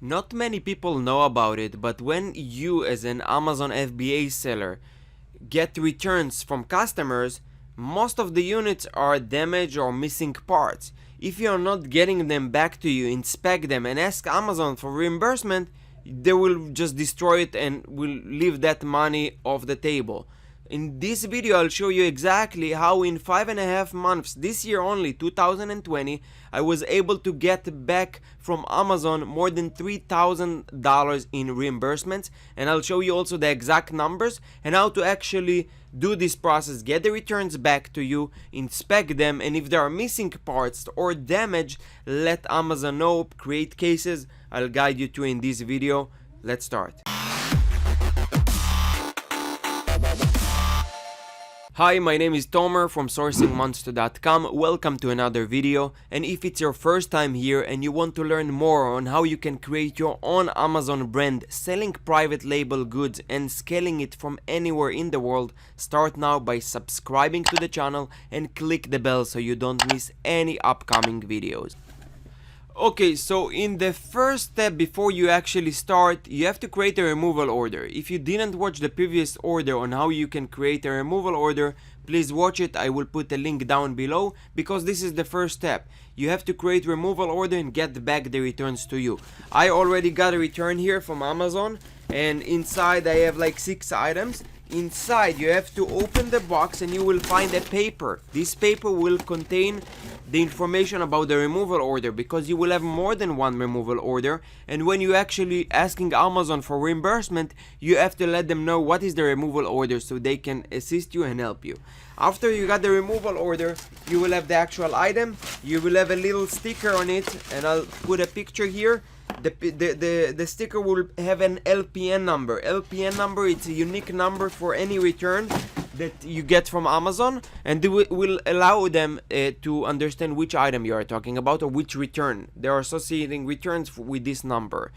Not many people know about it, but when you as an Amazon FBA seller get returns from customers, most of the units are damaged or missing parts. If you are not getting them back to you, inspect them and ask Amazon for reimbursement, they will just destroy it and will leave that money off the table. In this video I'll show you exactly how in 5.5 months, this year only, 2020, I was able to get back from Amazon more than $3,000 in reimbursements, and I'll show you also the exact numbers and how to actually do this process, get the returns back to you, inspect them, and if there are missing parts or damage, let Amazon know, create cases. I'll guide you through in this video. Let's start. Hi, my name is Tomer from sourcingmonster.com. Welcome to another video, and if it's your first time here and you want to learn more on how you can create your own Amazon brand selling private label goods and scaling it from anywhere in the world, start now by subscribing to the channel and click the bell so you don't miss any upcoming videos. Okay, so in the first step before you actually start, you have to create a removal order. If you didn't watch the previous order on how you can create a removal order, please watch it. I will put a link down below because this is the first step. You have to create removal order and get back the returns to you. I already got a return here from Amazon, and inside I have like 6 items. Inside you have to open the box and you will find a paper. This paper will contain the information about the removal order, because you will have more than one removal order, and when you actually asking Amazon for reimbursement, you have to let them know what is the removal order so they can assist you and help you. After you got the removal order, you will have the actual item. You will have a little sticker on it, and I'll put a picture here. The sticker will have an LPN number. LPN number, it's a unique number for any return that you get from Amazon, and it will allow them to understand which item you are talking about or which return. They are associating returns with this number,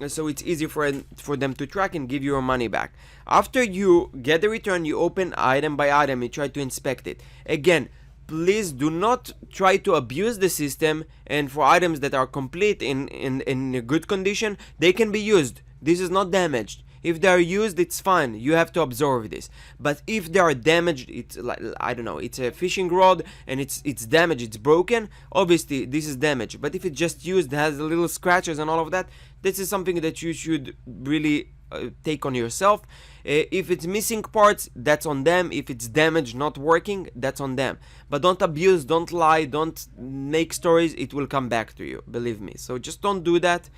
so it's easy for them to track and give you your money back. After you get the return, you open item by item and try to inspect it. Again, please do not try to abuse the system, and for items that are complete in a good condition, they can be used. This is not damaged. If they are used, it's fine. You have to absorb this. But if they are damaged, it's like, I don't know, it's a fishing rod and it's damaged, it's broken, obviously this is damage. But if it's just used, has little scratches and all of that, this is something that you should really take on yourself. If it's missing parts, that's on them. If it's damaged, not working, that's on them. But don't abuse, don't lie, don't make stories. It will come back to you, believe me. So just don't do that.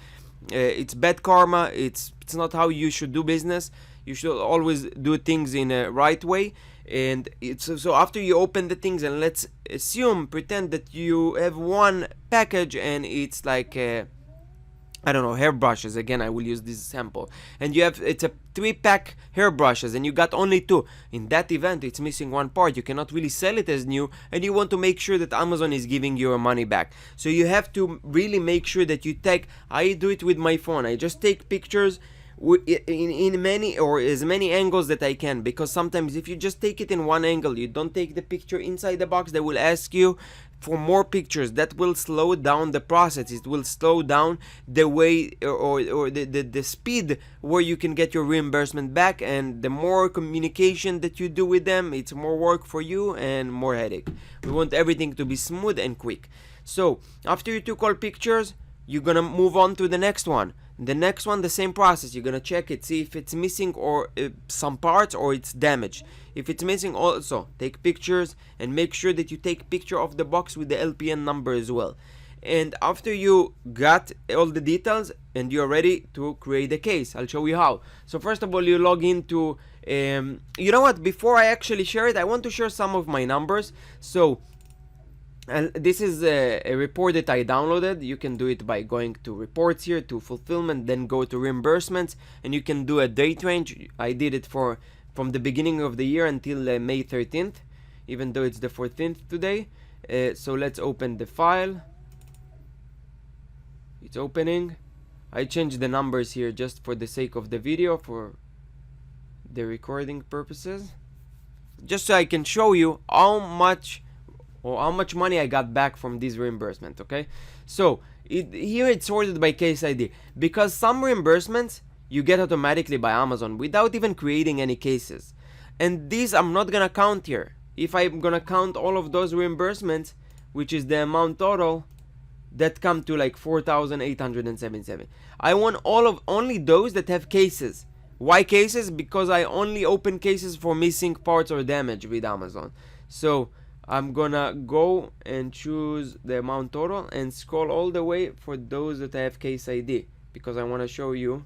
It's bad karma. It's not how you should do business. You should always do things in a right way. And so after you open the things, and let's pretend that you have one package and it's like I don't know, hairbrushes. Again, I will use this sample, and it's a 3-pack hairbrushes and you got only 2. In that event, it's missing one part. You cannot really sell it as new, and you want to make sure that Amazon is giving you your money back. So you have to really make sure that you take, I do it with my phone. I just take pictures in many or as many angles that I can, because sometimes if you just take it in one angle, you don't take the picture inside the box, they will ask you for more pictures. That will slow down the process. It will slow down the way or the speed where you can get your reimbursement back, and the more communication that you do with them, it's more work for you and more headache. We want everything to be smooth and quick. So after you took all pictures, you're gonna move on to the next one. The next one, the same process. You're gonna check it, see if it's missing or some parts or it's damaged. If it's missing, also take pictures and make sure that you take picture of the box with the LPN number as well. And after you got all the details and you're ready to create a case, I'll show you how. So first of all, you log into you know what, before I actually share it, I want to share some of my numbers. So and this is a report that I downloaded. You can do it by going to reports here, to fulfillment, then go to reimbursements, and you can do a date range. I did it from the beginning of the year until May 13th, even though it's the 14th today. So let's open the file. It's opening. I changed the numbers here just for the sake of the video, for the recording purposes, just so I can show you how much or how much money I got back from this reimbursement. Okay, so here it's sorted by case ID, because some reimbursements you get automatically by Amazon without even creating any cases, and these I'm not gonna count here. If I'm gonna count all of those reimbursements, which is the amount total, that come to like 4,877. I want only those that have cases. Why cases? Because I only open cases for missing parts or damage with Amazon. So I'm gonna go and choose the amount total and scroll all the way for those that I have case ID, because I want to show you.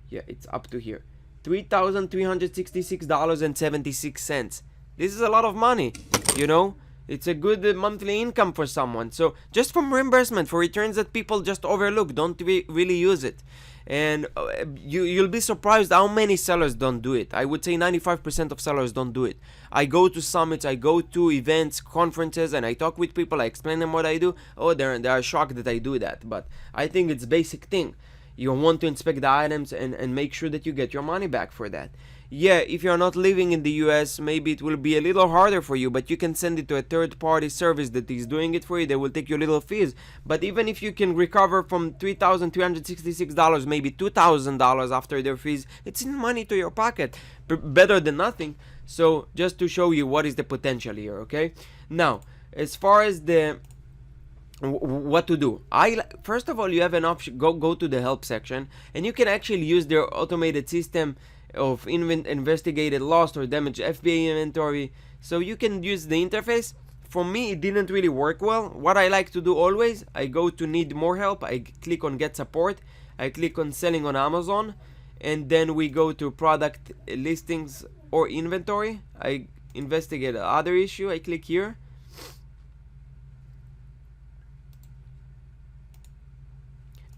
Yeah, it's up to here, $3,366.76. This is a lot of money, you know. It's a good monthly income for someone. So just from reimbursement for returns that people just overlook, don't really use it. And you'll be surprised how many sellers don't do it. I would say 95% of sellers don't do it. I go to summits, I go to events, conferences, and I talk with people. I explain them what I do. Oh, they are shocked that I do that. But I think it's basic thing. You want to inspect the items and make sure that you get your money back for that. Yeah, if you're not living in the US, maybe it will be a little harder for you, but you can send it to a third-party service that is doing it for you. They will take your little fees. But even if you can recover from $3,366, maybe $2,000 after their fees, it's in money to your pocket. Better than nothing. So just to show you what is the potential here, okay? Now, as far as the what to do, first of all, you have an option. Go to the help section, and you can actually use their automated system of investigated lost or damaged FBA inventory. So you can use the interface. For me, it didn't really work well. What I like to do always, I go to need more help, I click on get support, I click on selling on Amazon, and then we go to product listings or inventory. I investigate other issue, I click here,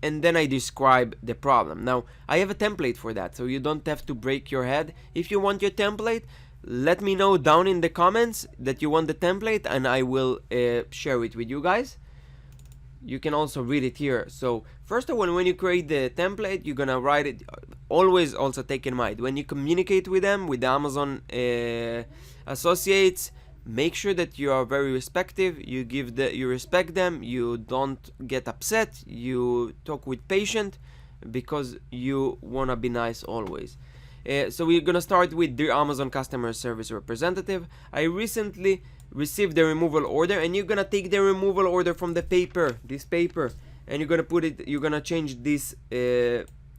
and then I describe the problem. Now, I have a template for that, so you don't have to break your head. If you want your template, let me know down in the comments that you want the template, and I will share it with you guys. You can also read it here. So first of all, when you create the template, you're gonna write it. Always also take in mind, when you communicate with them, with the Amazon associates, make sure that you are very respectful. You respect them. You don't get upset. You talk with patience, because you wanna be nice always. So we're gonna start with dear Amazon customer service representative. I recently received the removal order, and you're gonna take the removal order from the paper, this paper, and you're gonna put it. You're gonna change this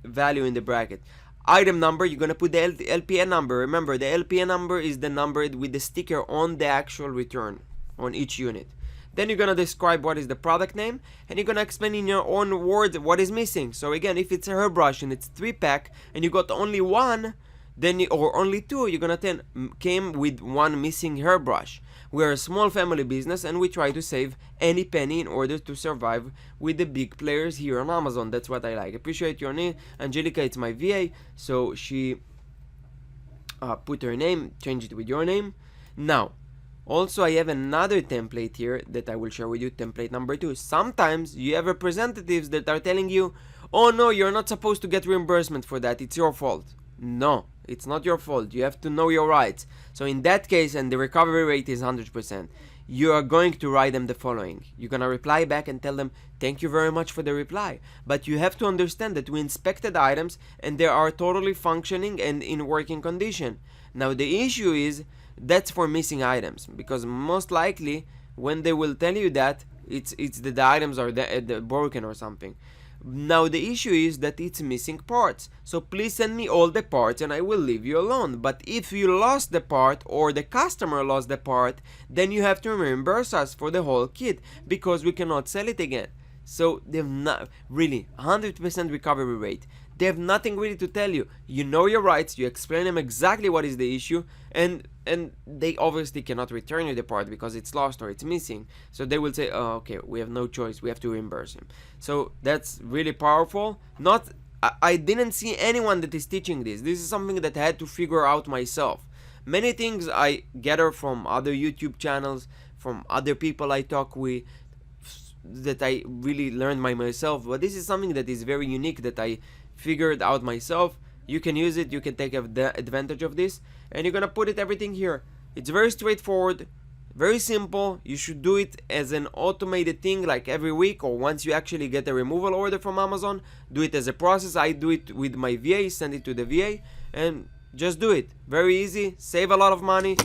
value in the bracket. Item number, you're gonna put the LPN number. Remember, the LPN number is the number with the sticker on the actual return on each unit. Then you're gonna describe what is the product name, and you're gonna explain in your own words what is missing. So again, if it's a hairbrush and it's 3-pack and you got only one, then or only two, you're gonna tell came with one missing hairbrush. We're a small family business, and we try to save any penny in order to survive with the big players here on Amazon. That's what I like. Appreciate your name, Angelica. It's my VA, so she put her name, change it with your name. Now, also I have another template here that I will share with you. Template number 2. Sometimes you have representatives that are telling you, "Oh no, you're not supposed to get reimbursement for that. It's your fault." No, it's not your fault. You have to know your rights. So in that case, and the recovery rate is 100%, you are going to write them the following. You're going to reply back and tell them, "Thank you very much for the reply, but you have to understand that we inspected items and they are totally functioning and in working condition." Now the issue is, that's for missing items, because most likely when they will tell you that, it's that the items are broken or something. Now the issue is that it's missing parts, so please send me all the parts and I will leave you alone. But if you lost the part, or the customer lost the part, then you have to reimburse us for the whole kit, because we cannot sell it again. So they've not really 100% recovery rate. They have nothing really to tell you. You know your rights, you explain them exactly what is the issue, and they obviously cannot return you the part because it's lost or it's missing. So they will say, "Oh, okay, we have no choice, we have to reimburse him." So that's really powerful. I didn't see anyone that is teaching this. This is something that I had to figure out myself. Many things I gather from other YouTube channels, from other people I talk with, that I really learned by myself, but this is something that is very unique that I figured out myself. You can use it, you can take advantage of this, and you're gonna put everything here. It's very straightforward. Very simple. You should do it as an automated thing, like every week, or once you actually get a removal order from Amazon, do it as a process. I do it with my VA, send it to the VA, and just do it. Very easy, save a lot of money,